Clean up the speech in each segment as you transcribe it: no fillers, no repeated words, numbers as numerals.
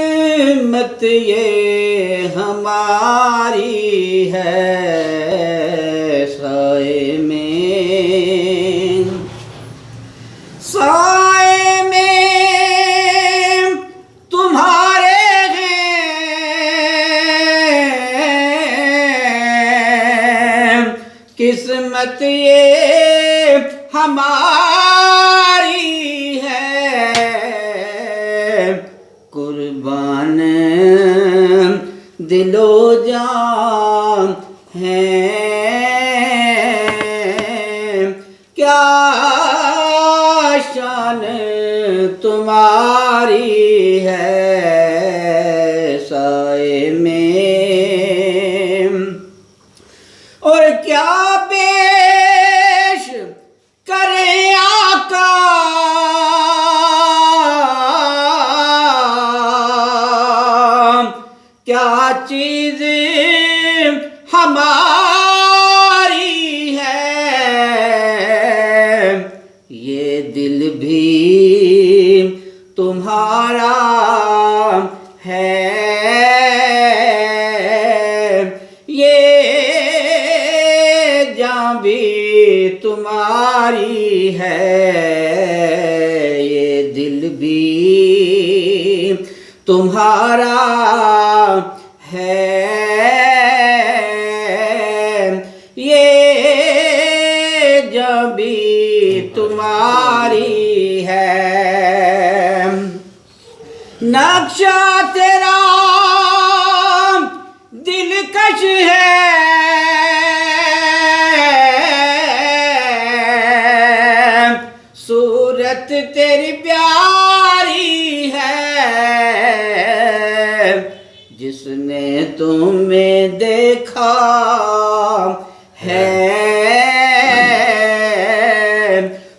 हिम्मत ये हमारी है साए में तुम्हारे हैं किस्मत ये हमारी है कुर्बान दिलो जान है क्या शान तुम्हारी है साए में और क्या पेश करें आका क्या चीज हमारी है ये दिल भी तुम्हारा है ये जान भी तुम्हारी है ये दिल भी तुम्हारा है ये जान भी तुम्हारी है नक्शा तेरा दिलकश है सूरत तेरी प्यारी है जिसने तुम्हें देखा है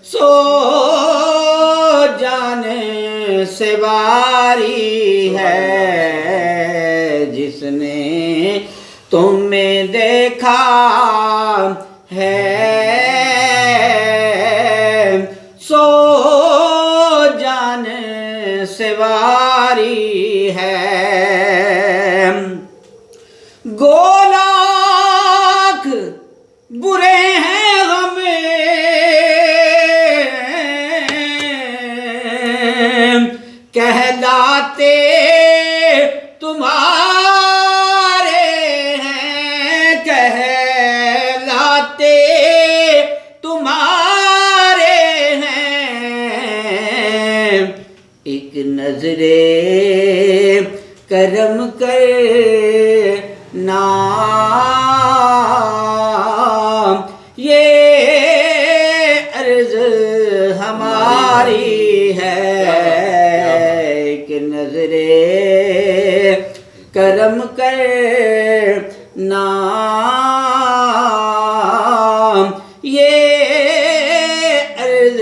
सो जाने से वारी है जिसने तुम्हें देखा है सो जाने से वारी है गोलाख बुरे हैं हमें कहलाते तुम्हारे हैं कहलाते तुम्हारे हैं एक नजरे करम कर नाम ये अर्ज हमारी है कि नजरे करम कर नाम ये अर्ज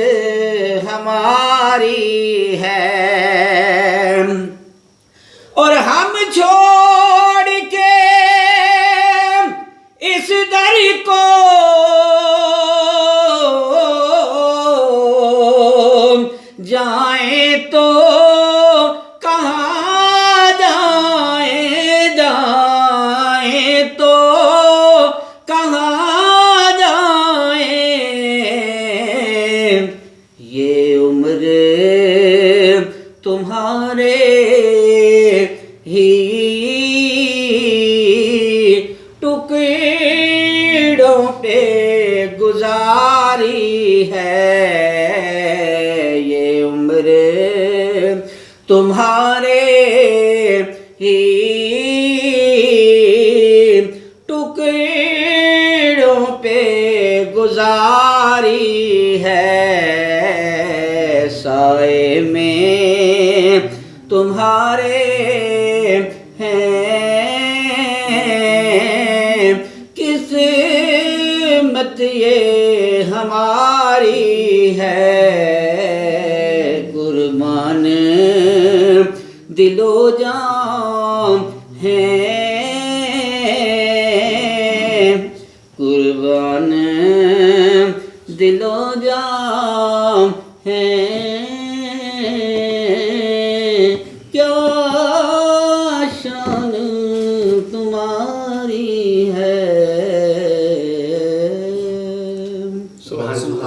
हमारी है और हम छोड़ के इस दर को जाएं तो कहाँ जाएं तो कहाँ जाएं ये उम्र तुम्हारे ही टुकड़ों पे गुजारी है ये उम्र तुम्हारे ही टुकड़ों पे गुजारी है साए में तुम्हारे हैं किस्मत ये हमारी है कुर्बान दिलो जान हैं कुर्बान दिलो जान हैं क्या सुहाग